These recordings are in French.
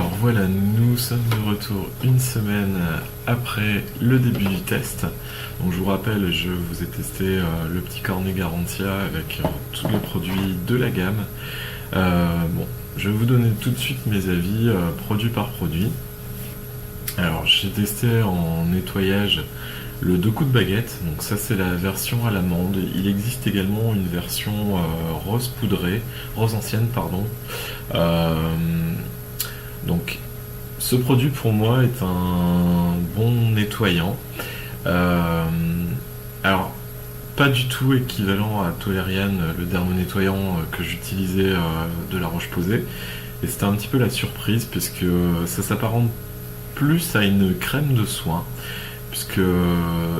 Alors voilà, nous sommes de retour une semaine après le début du test. Donc je vous rappelle, je vous ai testé le petit cornet Garantia avec tous les produits de la gamme. Bon, je vais vous donner tout de suite mes avis produit par produit. Alors j'ai testé en nettoyage le 2 coups de baguette, donc ça c'est la version à l'amande. Il existe également une version rose poudrée, rose ancienne pardon. Donc ce produit pour moi est un bon nettoyant. Alors pas du tout équivalent à Toleriane, le dermo nettoyant que j'utilisais de La Roche-Posay. Et c'était un petit peu la surprise puisque ça s'apparente plus à une crème de soin, puisque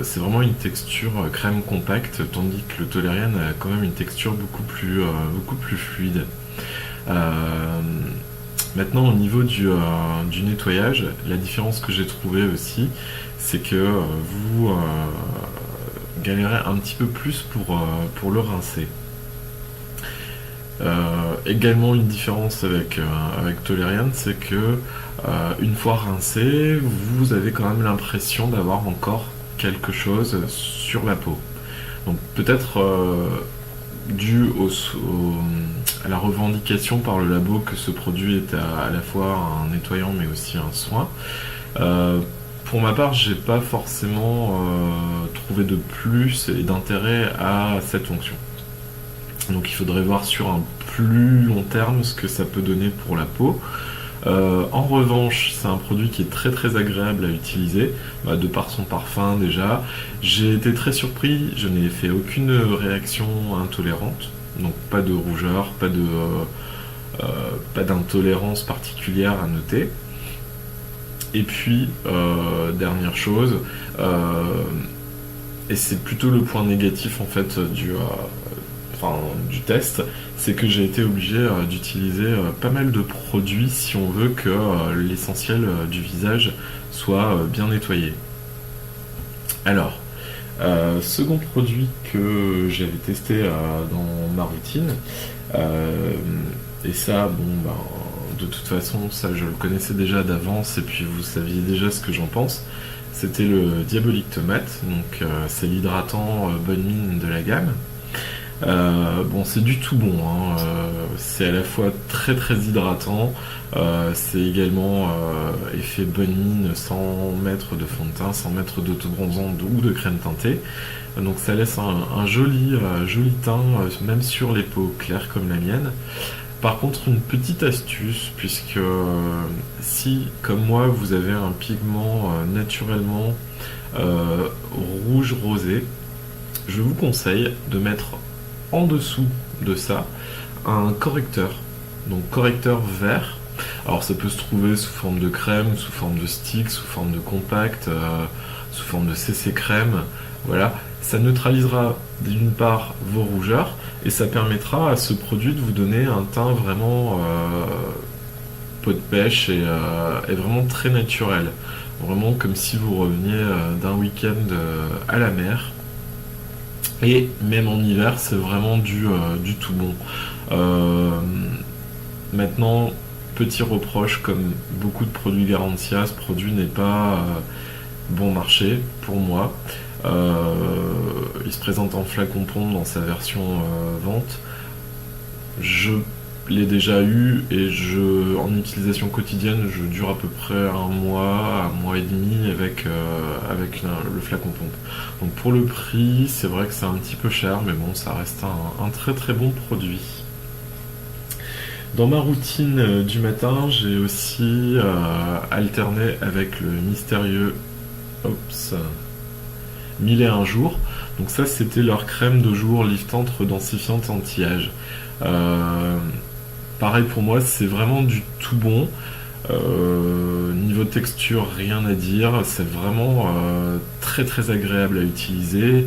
c'est vraiment une texture crème compacte, tandis que le Toleriane a quand même une texture beaucoup plus fluide. Maintenant, au niveau du nettoyage, la différence que j'ai trouvée aussi, c'est que vous galérez un petit peu plus pour le rincer. Également une différence avec Toleriane, c'est que une fois rincé, vous avez quand même l'impression d'avoir encore quelque chose sur la peau. Donc peut-être dû à la revendication par le labo que ce produit est à la fois un nettoyant mais aussi un soin. Pour ma part, j'ai pas forcément trouvé de plus et d'intérêt à cette fonction. Donc il faudrait voir sur un plus long terme ce que ça peut donner pour la peau. En revanche, c'est un produit qui est très très agréable à utiliser, de par son parfum déjà. J'ai été très surpris, je n'ai fait aucune réaction intolérante, donc pas de rougeur, pas d'intolérance particulière à noter. Et puis, dernière chose, et c'est plutôt le point négatif en fait du test, c'est que j'ai été obligé d'utiliser pas mal de produits si on veut que l'essentiel du visage soit bien nettoyé. Alors, second produit que j'avais testé dans ma routine, et ça, de toute façon, ça je le connaissais déjà d'avance et puis vous saviez déjà ce que j'en pense. C'était le Diabolique Tomate, donc c'est l'hydratant Bonne Mine de la gamme. C'est du tout bon, hein. C'est à la fois très très hydratant, c'est également effet bonne mine sans mettre de fond de teint, sans mettre d'autobronzant ou de crème teintée. Donc ça laisse un joli teint, même sur les peaux claires comme la mienne. Par contre, une petite astuce, puisque si, comme moi, vous avez un pigment naturellement rouge rosé, je vous conseille de mettre en dessous de ça un correcteur, donc correcteur vert. Alors ça peut se trouver sous forme de crème, sous forme de stick, sous forme de compact, sous forme de CC crème, voilà. Ça neutralisera d'une part vos rougeurs et ça permettra à ce produit de vous donner un teint vraiment peau de pêche et vraiment très naturel, vraiment comme si vous reveniez d'un week-end à la mer. Et même en hiver, c'est vraiment du tout bon. Maintenant, petit reproche, comme beaucoup de produits Garantia, ce produit n'est pas bon marché pour moi. Il se présente en flacon pompe dans sa version vente. Je l'ai déjà eu et en utilisation quotidienne, je dure à peu près un mois et demi avec le flacon pompe. Donc pour le prix, c'est vrai que c'est un petit peu cher, mais bon, ça reste un très très bon produit. Dans ma routine du matin, j'ai aussi alterné avec le mystérieux 1001 jours. Donc ça, c'était leur crème de jour liftante, redensifiante, anti-âge. Pareil pour moi, c'est vraiment du tout bon. Niveau texture, rien à dire. C'est vraiment très très agréable à utiliser.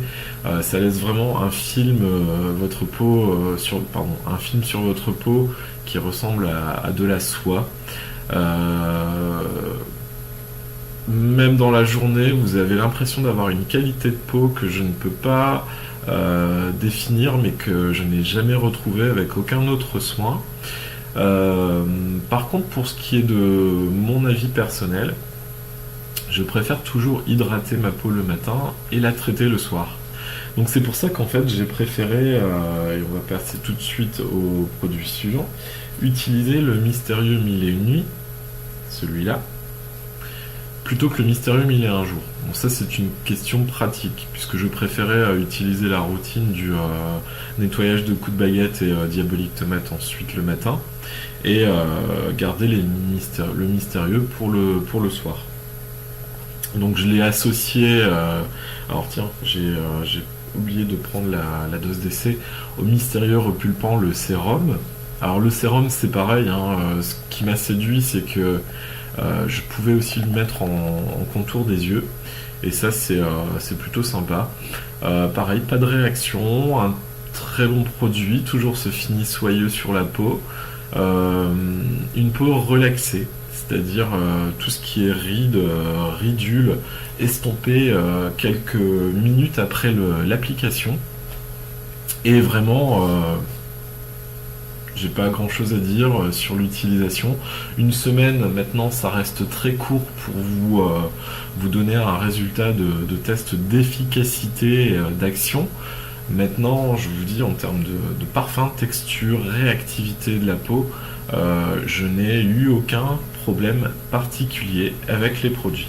Ça laisse vraiment un film un film sur votre peau qui ressemble à de la soie. Même dans la journée, vous avez l'impression d'avoir une qualité de peau que je ne peux pas définir, mais que je n'ai jamais retrouvé avec aucun autre soin. Par contre, pour ce qui est de mon avis personnel, je préfère toujours hydrater ma peau le matin et la traiter le soir. Donc c'est pour ça qu'en fait j'ai préféré, et on va passer tout de suite au produit suivant, utiliser le Mystérieux Mille et une Nuits, celui-là, plutôt que le Mystérieux Mille et un Jours. Bon, ça c'est une question pratique, puisque je préférais utiliser la routine du nettoyage de coups de baguette et diabolique tomate ensuite le matin, et garder le mystérieux pour le soir. Donc je l'ai associé, alors tiens, j'ai oublié de prendre la dose d'essai, au mystérieux repulpant le sérum. Alors le sérum c'est pareil, hein, ce qui m'a séduit c'est que je pouvais aussi le mettre en contour des yeux, et ça c'est plutôt sympa. Pareil, pas de réaction, un très bon produit, toujours ce fini soyeux sur la peau, une peau relaxée, c'est-à-dire tout ce qui est rides, ridules, estompé quelques minutes après l'application. Et vraiment, j'ai pas grand chose à dire sur l'utilisation. Une semaine maintenant, ça reste très court pour vous donner un résultat de test d'efficacité et d'action. Maintenant, je vous dis en termes de parfum, texture, réactivité de la peau, je n'ai eu aucun problème particulier avec les produits.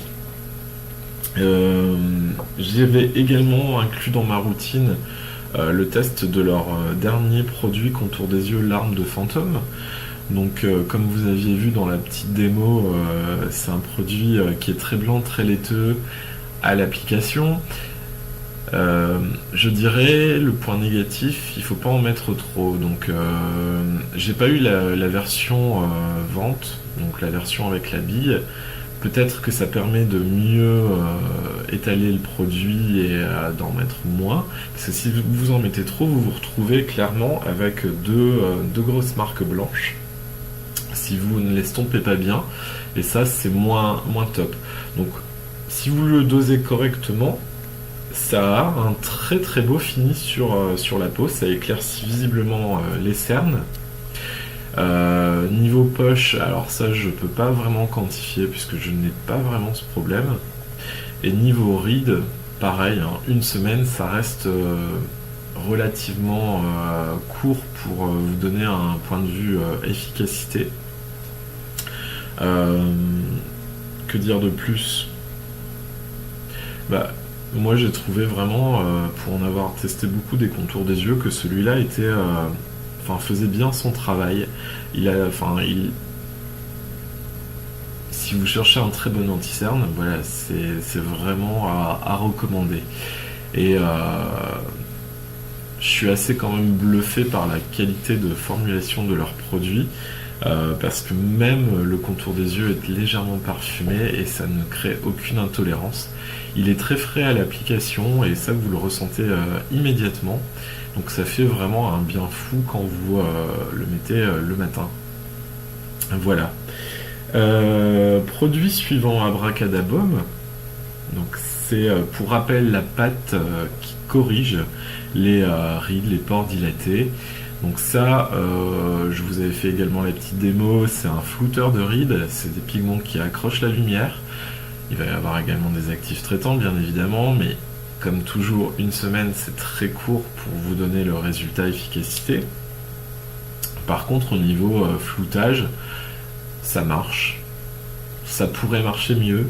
J'avais également inclus dans ma routine le test de leur dernier produit contour des yeux, l'arme de fantôme. Donc comme vous aviez vu dans la petite démo, c'est un produit qui est très blanc, très laiteux à l'application. Je dirais le point négatif, il faut pas en mettre trop. Donc j'ai pas eu la version vente, donc la version avec la bille. Peut-être que ça permet de mieux étaler le produit et d'en mettre moins. Parce que si vous en mettez trop, vous vous retrouvez clairement avec deux grosses marques blanches. Si vous ne l'estompez pas bien, et ça c'est moins top. Donc si vous le dosez correctement, ça a un très très beau fini sur la peau, ça éclaircit visiblement les cernes. Niveau poche, alors ça je peux pas vraiment quantifier puisque je n'ai pas vraiment ce problème. Et niveau rides, pareil, hein, une semaine ça reste relativement court pour vous donner un point de vue efficacité. Que dire de plus? Bah, moi j'ai trouvé vraiment, pour en avoir testé beaucoup des contours des yeux, que celui-là était, faisait bien son travail. Si vous cherchez un très bon anti-cerne, voilà, c'est vraiment à recommander. Et je suis assez quand même bluffé par la qualité de formulation de leurs produits. Parce que même le contour des yeux est légèrement parfumé et ça ne crée aucune intolérance. Il est très frais à l'application et ça vous le ressentez immédiatement. Donc ça fait vraiment un bien fou quand vous le mettez le matin. Voilà. Produit suivant, Abracadabome. Donc c'est pour rappel la pâte qui corrige les rides, les pores dilatés. Donc ça, je vous avais fait également la petite démo, c'est un flouteur de rides, c'est des pigments qui accrochent la lumière. Il va y avoir également des actifs traitants bien évidemment, mais comme toujours, une semaine c'est très court pour vous donner le résultat efficacité. Par contre au niveau floutage, ça marche. Ça pourrait marcher mieux.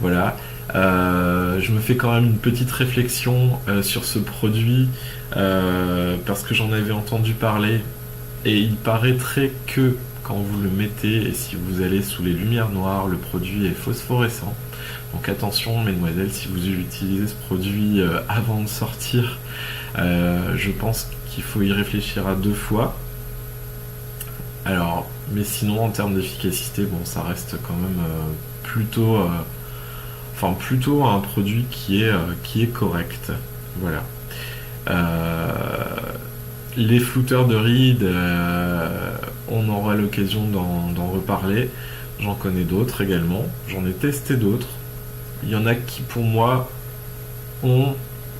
Voilà. Je me fais quand même une petite réflexion sur ce produit parce que j'en avais entendu parler et il paraîtrait que quand vous le mettez et si vous allez sous les lumières noires, le produit est phosphorescent. Donc attention mesdemoiselles, si vous utilisez ce produit avant de sortir, je pense qu'il faut y réfléchir à deux fois. Alors, mais sinon en termes d'efficacité, bon, ça reste quand même plutôt un produit qui est correct. Voilà. Les flouteurs de rides, on aura l'occasion d'en reparler. J'en connais d'autres également. J'en ai testé d'autres. Il y en a qui, pour moi, ont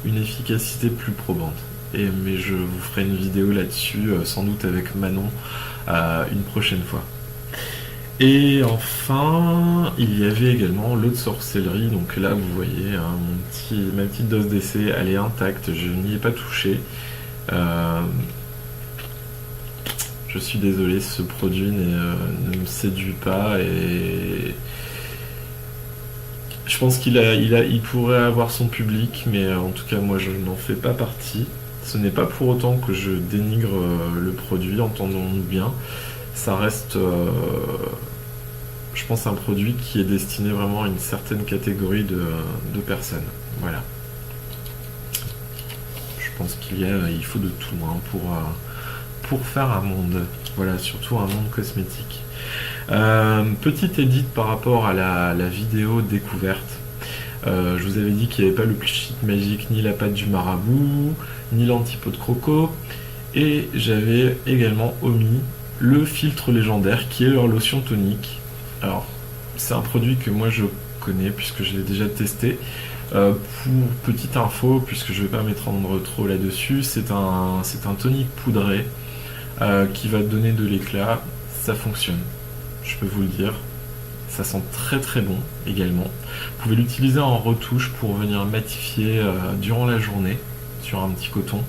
une efficacité plus probante. mais je vous ferai une vidéo là-dessus, sans doute avec Manon, une prochaine fois. Et enfin, il y avait également l'eau de sorcellerie, donc là vous voyez hein, ma petite dose d'essai, elle est intacte, je n'y ai pas touché. Je suis désolé, ce produit ne me séduit pas et je pense il pourrait avoir son public, mais en tout cas moi je n'en fais pas partie. Ce n'est pas pour autant que je dénigre le produit, entendons-nous bien. Ça reste, je pense, un produit qui est destiné vraiment à une certaine catégorie de personnes. Voilà. Je pense il faut de tout hein, pour faire un monde. Voilà, surtout un monde cosmétique. Petite édite par rapport à la vidéo découverte. Je vous avais dit qu'il n'y avait pas le pchit magique, ni la pâte du marabout, ni l'antipot de croco. Et j'avais également omis le filtre légendaire qui est leur lotion tonique. Alors, c'est un produit que moi je connais puisque je l'ai déjà testé. Pour petite info, puisque je ne vais pas m'étendre trop là-dessus, c'est un tonique poudré qui va donner de l'éclat. Ça fonctionne, je peux vous le dire. Ça sent très très bon également. Vous pouvez l'utiliser en retouche pour venir matifier durant la journée sur un petit coton.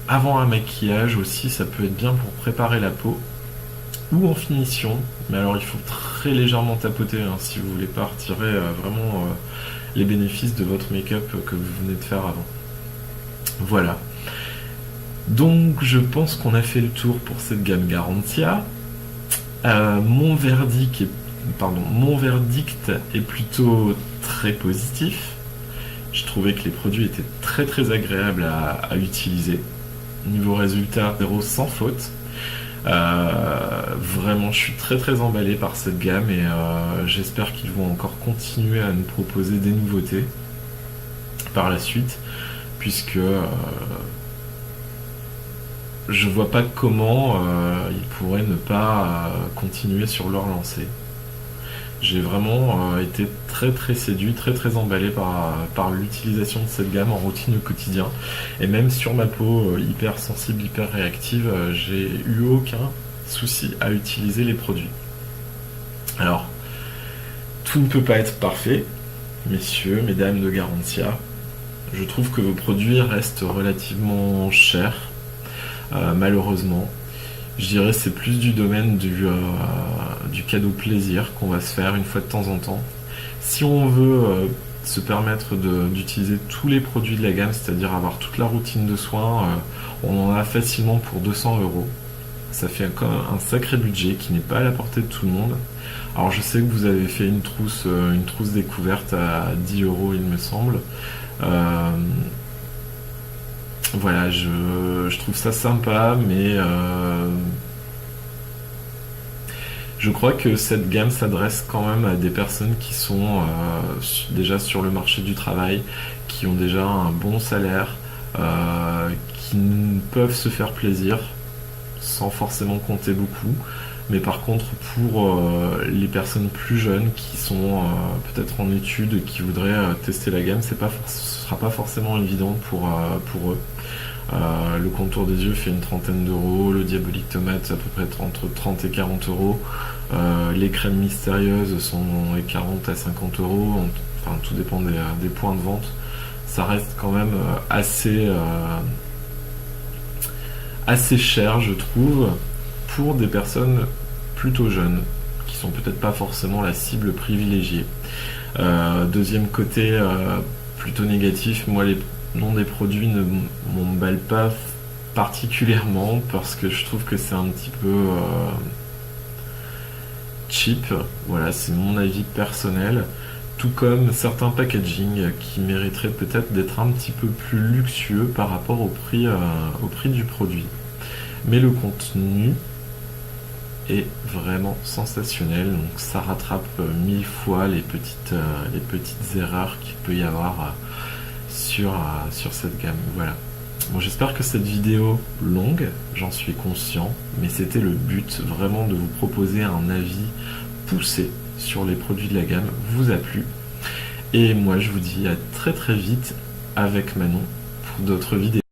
Avant un maquillage aussi, ça peut être bien pour préparer la peau. Ou en finition, mais alors il faut très légèrement tapoter hein, si vous voulez pas retirer vraiment les bénéfices de votre make-up que vous venez de faire avant. Voilà. Donc je pense qu'on a fait le tour pour cette gamme Garantia. Mon verdict est plutôt très positif. Je trouvais que les produits étaient très très agréables à utiliser. Niveau résultat, 0 sans faute. Vraiment, je suis très très emballé par cette gamme et j'espère qu'ils vont encore continuer à nous proposer des nouveautés par la suite, puisque je vois pas comment ils pourraient ne pas continuer sur leur lancée. J'ai vraiment été très très séduit, très très emballé par l'utilisation de cette gamme en routine au quotidien. Et même sur ma peau hyper sensible, hyper réactive, j'ai eu aucun souci à utiliser les produits. Alors, tout ne peut pas être parfait, messieurs, mesdames de Garantia. Je trouve que vos produits restent relativement chers, malheureusement. Je dirais c'est plus du domaine du cadeau plaisir qu'on va se faire une fois de temps en temps. Si on veut se permettre d'utiliser tous les produits de la gamme, c'est-à-dire avoir toute la routine de soins, on en a facilement pour 200 €. Ça fait un sacré budget qui n'est pas à la portée de tout le monde. Alors je sais que vous avez fait une trousse découverte à 10 € il me semble. Voilà, je trouve ça sympa, mais je crois que cette gamme s'adresse quand même à des personnes qui sont déjà sur le marché du travail, qui ont déjà un bon salaire, qui peuvent se faire plaisir sans forcément compter beaucoup. Mais par contre, pour les personnes plus jeunes qui sont peut-être en études et qui voudraient tester la gamme, ce sera pas forcément évident pour eux. Le contour des yeux fait une trentaine d'euros, le diabolique tomate à peu près entre 30 et 40 €. Les crèmes mystérieuses sont 40 à 50 €, enfin tout dépend des points de vente. Ça reste quand même assez cher, je trouve, pour des personnes plutôt jeunes, qui sont peut-être pas forcément la cible privilégiée. Deuxième côté plutôt négatif, moi les noms des produits ne m'emballent pas particulièrement parce que je trouve que c'est un petit peu cheap. Voilà, c'est mon avis personnel. Tout comme certains packaging qui mériteraient peut-être d'être un petit peu plus luxueux par rapport au prix du produit. Mais le contenu est vraiment sensationnel, donc ça rattrape 1000 fois les petites erreurs qu'il peut y avoir sur cette gamme. Voilà. Bon, j'espère que cette vidéo longue, j'en suis conscient, mais c'était le but vraiment de vous proposer un avis poussé sur les produits de la gamme, vous a plu. Et moi je vous dis à très très vite avec Manon pour d'autres vidéos.